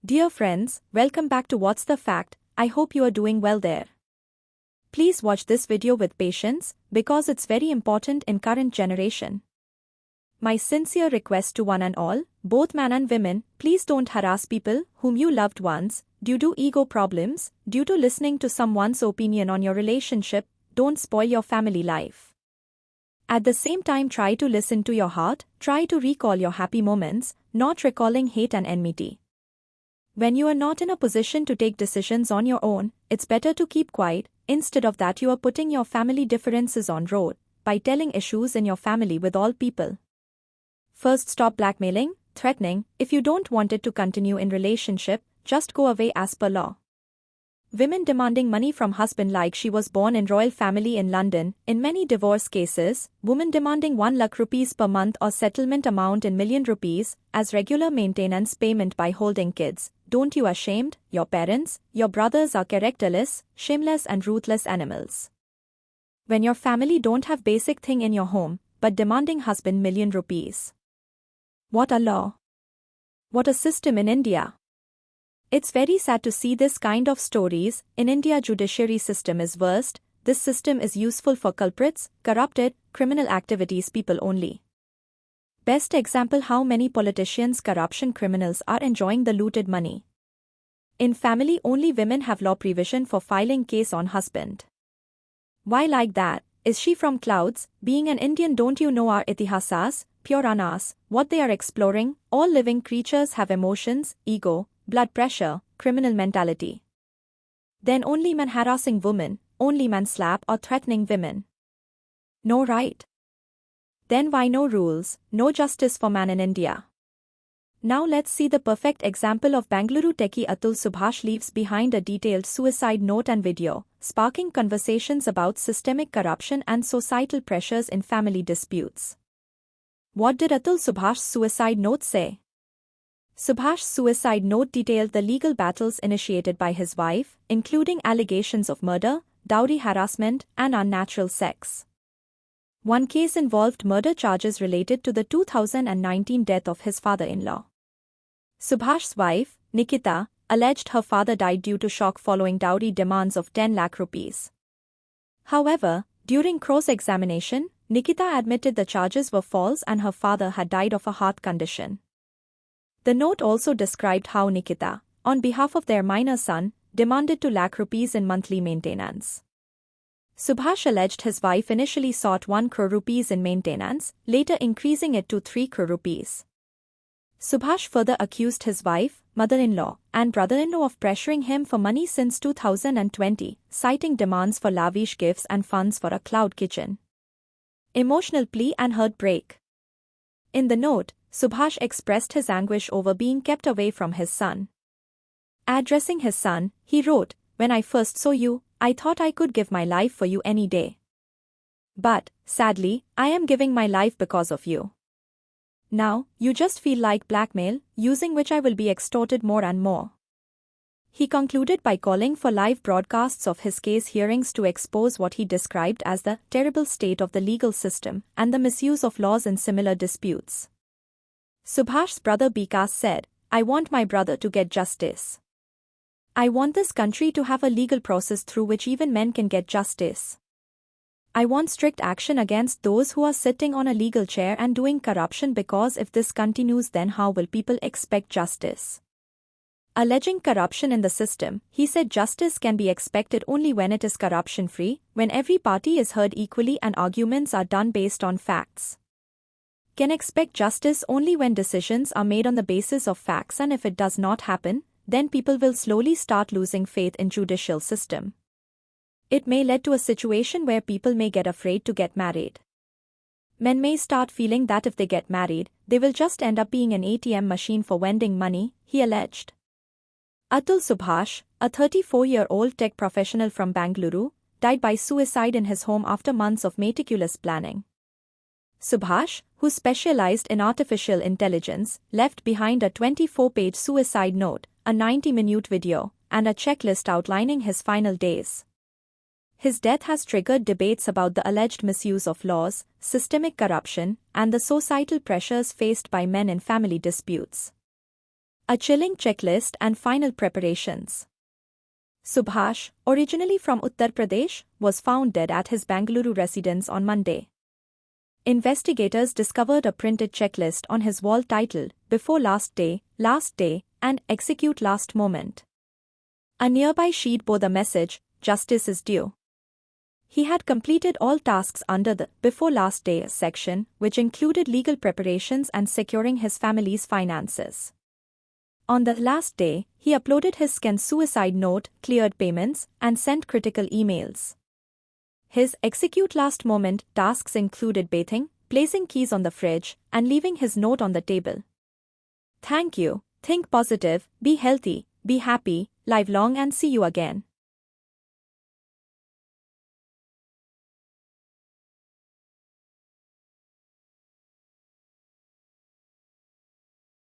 Dear friends, welcome back to What's the Fact. I hope you are doing well there. Please watch this video with patience, because it's very important in current generation. My sincere request to one and all, both man and women, please don't harass people whom you loved once, due to ego problems, due to listening to someone's opinion on your relationship. Don't spoil your family life. At the same time, try to listen to your heart, try to recall your happy moments, not recalling hate and enmity. When you are not in a position to take decisions on your own, it's better to keep quiet. Instead of that, you are putting your family differences on road by telling issues in your family with all people. First, stop blackmailing, threatening. If you don't want it to continue in relationship, just go away as per law. Women demanding money from husband like she was born in royal family in London. In many divorce cases, women demanding 1 lakh rupees per month or settlement amount in million rupees as regular maintenance payment by holding kids. Don't you ashamed? Your parents, your brothers are characterless, shameless and ruthless animals. When your family don't have basic thing in your home, but demanding husband million rupees. What a law. What a system in India. It's very sad to see this kind of stories. In India, judiciary system is worst. This system is useful for culprits, corrupted, criminal activities people only. Best example how many politicians, corruption criminals are enjoying the looted money. In family, only women have law provision for filing case on husband. Why like that? Is she from clouds? Being an Indian, don't you know our itihasas, Puranas, what they are exploring? All living creatures have emotions, ego, blood pressure, criminal mentality. Then only men harassing women, only men slap or threatening women. No right. Then why no rules, no justice for man in India? Now let's see the perfect example of Bengaluru techie Atul Subhash leaves behind a detailed suicide note and video, sparking conversations about systemic corruption and societal pressures in family disputes. What did Atul Subhash's suicide note say? Subhash's suicide note detailed the legal battles initiated by his wife, including allegations of murder, dowry harassment, and unnatural sex. One case involved murder charges related to the 2019 death of his father-in-law. Subhash's wife, Nikita, alleged her father died due to shock following dowry demands of 10 lakh rupees. However, during cross-examination, Nikita admitted the charges were false and her father had died of a heart condition. The note also described how Nikita, on behalf of their minor son, demanded 2 lakh rupees in monthly maintenance. Subhash alleged his wife initially sought 1 crore rupees in maintenance, later increasing it to 3 crore rupees. Subhash further accused his wife, mother-in-law, and brother-in-law of pressuring him for money since 2020, citing demands for lavish gifts and funds for a cloud kitchen. Emotional plea and heartbreak. In the note, Subhash expressed his anguish over being kept away from his son. Addressing his son, he wrote, "When I first saw you, I thought I could give my life for you any day. But, sadly, I am giving my life because of you. Now, you just feel like blackmail, using which I will be extorted more and more." He concluded by calling for live broadcasts of his case hearings to expose what he described as the terrible state of the legal system and the misuse of laws in similar disputes. Subhash's brother Bikas said, "I want my brother to get justice. I want this country to have a legal process through which even men can get justice. I want strict action against those who are sitting on a legal chair and doing corruption, because if this continues, then how will people expect justice?" Alleging corruption in the system, he said justice can be expected only when it is corruption-free, when every party is heard equally and arguments are done based on facts. Can expect justice only when decisions are made on the basis of facts, and if it does not happen, then people will slowly start losing faith in judicial system. It may lead to a situation where people may get afraid to get married. Men may start feeling that if they get married, they will just end up being an ATM machine for wending money, he alleged. Atul Subhash, a 34-year-old tech professional from Bengaluru, died by suicide in his home after months of meticulous planning. Subhash, who specialized in artificial intelligence, left behind a 24-page suicide note, a 90-minute video, and a checklist outlining his final days. His death has triggered debates about the alleged misuse of laws, systemic corruption, and the societal pressures faced by men in family disputes. A chilling checklist and final preparations. Subhash, originally from Uttar Pradesh, was found dead at his Bengaluru residence on Monday. Investigators discovered a printed checklist on his wall titled, "Before last day," and "Execute last moment." A nearby sheet bore the message, "Justice is due." He had completed all tasks under the "Before last day" section, which included legal preparations and securing his family's finances. On the last day, he uploaded his scanned suicide note, cleared payments, and sent critical emails. His execute last moment tasks included bathing, placing keys on the fridge, and leaving his note on the table. "Thank you, think positive, be healthy, be happy, live long and see you again."